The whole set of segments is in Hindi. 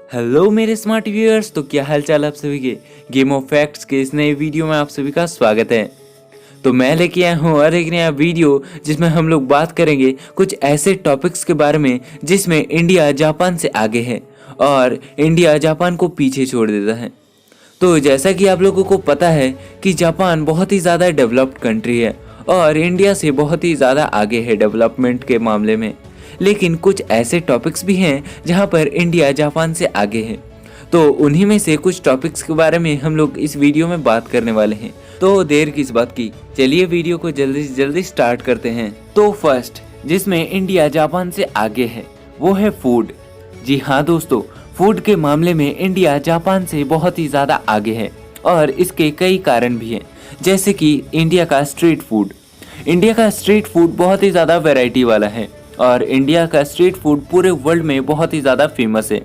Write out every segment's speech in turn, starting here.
हेलो मेरे स्मार्ट व्यूअर्स, तो क्या हाल चाल आप सभी के। गेम ऑफ फैक्ट्स के इस नए वीडियो में आप सभी का स्वागत है। तो मैं लेके आया हूँ और एक नया वीडियो जिसमें हम लोग बात करेंगे कुछ ऐसे टॉपिक्स के बारे में जिसमें इंडिया जापान से आगे है और इंडिया जापान को पीछे छोड़ देता है। तो जैसा कि आप लोगों को पता है कि जापान बहुत ही ज़्यादा डेवलप्ड कंट्री है और इंडिया से बहुत ही ज़्यादा आगे है डेवलपमेंट के मामले में। लेकिन कुछ ऐसे टॉपिक्स भी हैं जहां पर इंडिया जापान से आगे है। तो उन्हीं में से कुछ टॉपिक्स के बारे में हम लोग इस वीडियो में बात करने वाले हैं। तो देर किस बात की, चलिए वीडियो को जल्दी से जल्दी स्टार्ट करते हैं। तो फर्स्ट जिसमें इंडिया जापान से आगे है वो है फूड। जी हाँ दोस्तों, फूड के मामले में इंडिया जापान से बहुत ही ज़्यादा आगे है और इसके कई कारण भी हैं। जैसे कि इंडिया का स्ट्रीट फूड बहुत ही ज़्यादा वैरायटी वाला है और इंडिया का स्ट्रीट फूड पूरे वर्ल्ड में बहुत ही ज़्यादा फेमस है।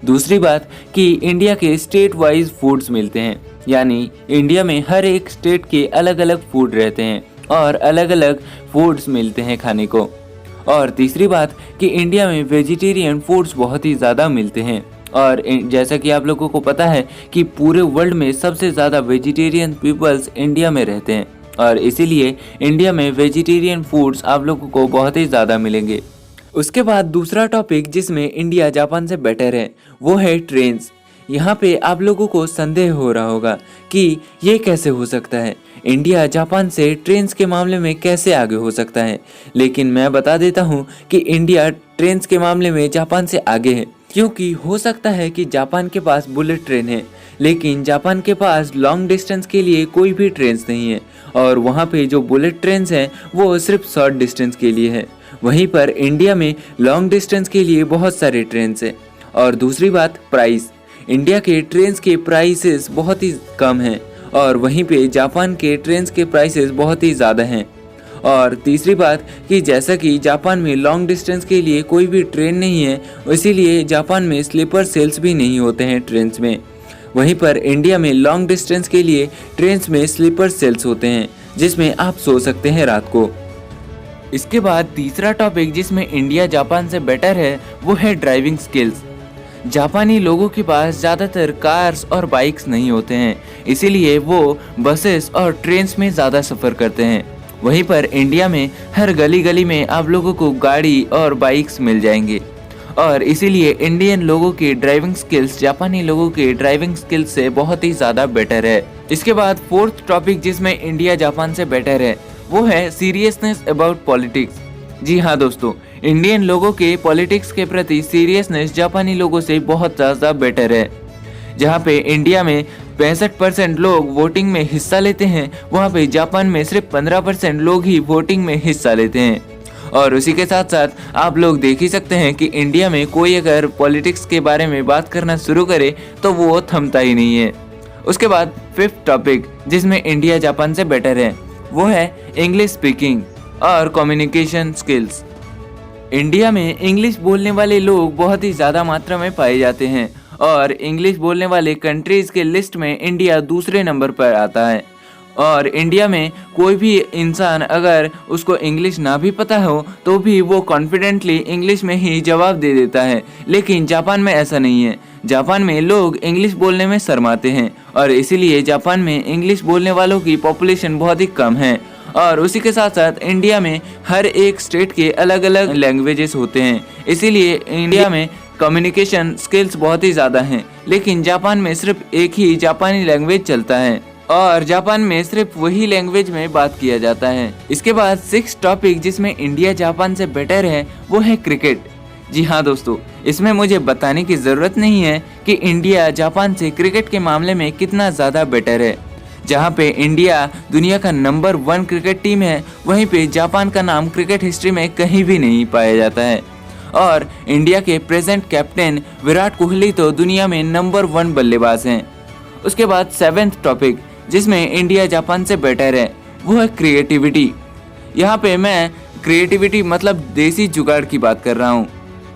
दूसरी बात कि इंडिया के स्टेट वाइज फूड्स मिलते हैं, यानी इंडिया में हर एक स्टेट के अलग अलग फूड रहते हैं और अलग अलग फूड्स मिलते हैं खाने को। और तीसरी बात कि इंडिया में वेजिटेरियन फूड्स बहुत ही ज़्यादा मिलते हैं और जैसा कि आप लोगों को पता है कि पूरे वर्ल्ड में सबसे ज़्यादा वेजिटेरियन पीपल्स इंडिया में रहते हैं और इसीलिए इंडिया में वेजिटेरियन फूड्स आप लोगों को बहुत ही ज़्यादा मिलेंगे। उसके बाद दूसरा टॉपिक जिसमें इंडिया जापान से बेटर है वो है ट्रेन्स। यहाँ पे आप लोगों को संदेह हो रहा होगा कि ये कैसे हो सकता है, इंडिया जापान से ट्रेन्स के मामले में कैसे आगे हो सकता है। लेकिन मैं बता देता हूँ कि इंडिया ट्रेन्स के मामले में जापान से आगे है, क्योंकि हो सकता है कि जापान के पास बुलेट ट्रेन है लेकिन जापान के पास लॉन्ग डिस्टेंस के लिए कोई भी ट्रेन्स नहीं है और वहाँ पे जो बुलेट ट्रेन्स हैं वो सिर्फ शॉर्ट डिस्टेंस के लिए है। वहीं पर इंडिया में लॉन्ग डिस्टेंस के लिए बहुत सारे ट्रेन्स हैं। और दूसरी बात प्राइस, इंडिया के ट्रेन्स के प्राइसेस बहुत ही कम हैं और वहीं पे जापान के ट्रेन्स के प्राइसेस बहुत ही ज़्यादा हैं। और तीसरी बात कि जैसा कि जापान में लॉन्ग डिस्टेंस के लिए कोई भी ट्रेन नहीं है, इसीलिए जापान में स्लीपर सेल्स भी नहीं होते हैं ट्रेन्स में। वहीं पर इंडिया में लॉन्ग डिस्टेंस के लिए ट्रेन्स में स्लीपर सेल्स होते हैं जिसमें आप सो सकते हैं रात को। इसके बाद तीसरा टॉपिक जिसमें इंडिया जापान से बेटर है वो है ड्राइविंग स्किल्स। जापानी लोगों के पास ज़्यादातर कार्स और बाइक्स नहीं होते हैं, इसीलिए वो बसेस और ट्रेन्स में ज़्यादा सफ़र करते हैं। वहीं पर इंडिया में हर गली गली में आप लोगों को गाड़ी और बाइक्स मिल जाएंगे और इसीलिए इंडियन लोगों की ड्राइविंग स्किल्स जापानी लोगों के ड्राइविंग स्किल्स से बहुत ही ज़्यादा बेटर है। इसके बाद फोर्थ टॉपिक जिसमें इंडिया जापान से बेटर है वो है सीरियसनेस अबाउट पॉलिटिक्स। जी हाँ दोस्तों, इंडियन लोगों के पॉलिटिक्स के प्रति सीरियसनेस जापानी लोगों से बहुत ज़्यादा बेटर है। जहाँ पे इंडिया में 65% लोग वोटिंग में हिस्सा लेते हैं, वहाँ पे जापान में सिर्फ 15% लोग ही वोटिंग में हिस्सा लेते हैं। और उसी के साथ साथ आप लोग देख ही सकते हैं कि इंडिया में कोई अगर पॉलिटिक्स के बारे में बात करना शुरू करे तो वो थमता ही नहीं है। उसके बाद फिफ्थ टॉपिक जिसमें इंडिया जापान से बेटर है वो है इंग्लिश स्पीकिंग और कम्युनिकेशन स्किल्स। इंडिया में इंग्लिश बोलने वाले लोग बहुत ही ज़्यादा मात्रा में पाए जाते हैं और इंग्लिश बोलने वाले कंट्रीज़ के लिस्ट में इंडिया दूसरे नंबर पर आता है। और इंडिया में कोई भी इंसान अगर उसको इंग्लिश ना भी पता हो तो भी वो कॉन्फिडेंटली इंग्लिश में ही जवाब दे देता है। लेकिन जापान में ऐसा नहीं है, जापान में लोग इंग्लिश बोलने में शर्माते हैं और इसीलिए जापान में इंग्लिश बोलने वालों की पॉपुलेशन बहुत ही कम है। और उसी के साथ साथ इंडिया में हर एक स्टेट के अलग अलग लैंग्वेजेस होते हैं, इसीलिए इंडिया में कम्युनिकेशन स्किल्स बहुत ही ज़्यादा हैं। लेकिन जापान में सिर्फ एक ही जापानी लैंग्वेज चलता है और जापान में सिर्फ वही लैंग्वेज में बात किया जाता है। इसके बाद सिक्स्थ टॉपिक जिसमें इंडिया जापान से बेटर है वो है क्रिकेट। जी हाँ दोस्तों, इसमें मुझे बताने की ज़रूरत नहीं है कि इंडिया जापान से क्रिकेट के मामले में कितना ज़्यादा बेटर है। जहाँ पे इंडिया दुनिया का नंबर 1 क्रिकेट टीम है, वहीं पे जापान का नाम क्रिकेट हिस्ट्री में कहीं भी नहीं पाया जाता है। और इंडिया के प्रेजेंट कैप्टन विराट कोहली तो दुनिया में नंबर 1 बल्लेबाज हैं। उसके बाद सेवेंथ टॉपिक जिसमें इंडिया जापान से बेटर है वो है क्रिएटिविटी। यहाँ पे मैं क्रिएटिविटी मतलब देसी जुगाड़ की बात कर रहा हूँ।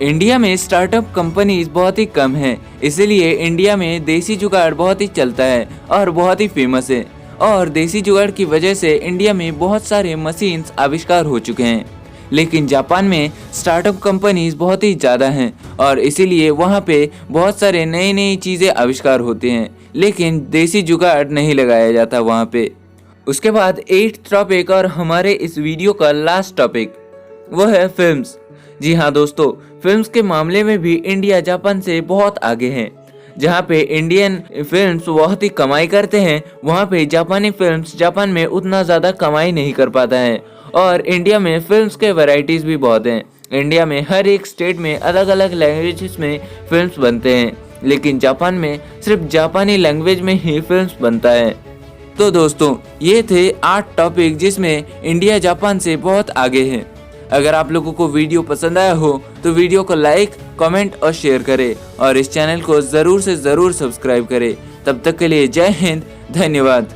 इंडिया में स्टार्टअप कंपनीज बहुत ही कम हैं, इसीलिए इंडिया में देसी जुगाड़ बहुत ही चलता है और बहुत ही फेमस है। और देसी जुगाड़ की वजह से इंडिया में बहुत सारे मशीन्स आविष्कार हो चुके हैं, लेकिन जापान में स्टार्टअप कंपनीज बहुत ही ज़्यादा हैं और इसीलिए वहाँ पे बहुत सारे नई नई चीज़ें आविष्कार होते हैं, लेकिन देसी जुगाड़ नहीं लगाया जाता वहाँ पे। उसके बाद 8th टॉपिक और हमारे इस वीडियो का लास्ट टॉपिक वो है फिल्म्स। जी हाँ दोस्तों, फिल्म्स के मामले में भी इंडिया जापान से बहुत आगे है। जहाँ पे इंडियन फिल्म्स बहुत ही कमाई करते हैं, वहाँ पे जापानी फिल्म्स जापान में उतना ज़्यादा कमाई नहीं कर पाता है। और इंडिया में फिल्म्स के वैरायटीज़ भी बहुत हैं। इंडिया में हर एक स्टेट में अलग अलग लैंग्वेजेस में फिल्म्स बनते हैं, लेकिन जापान में सिर्फ जापानी लैंग्वेज में ही फिल्म्स बनता है। तो दोस्तों, ये थे 8 टॉपिक जिसमें इंडिया जापान से बहुत आगे है। अगर आप लोगों को वीडियो पसंद आया हो तो वीडियो को लाइक, कमेंट और शेयर करें और इस चैनल को ज़रूर से ज़रूर सब्सक्राइब करें। तब तक के लिए जय हिंद, धन्यवाद।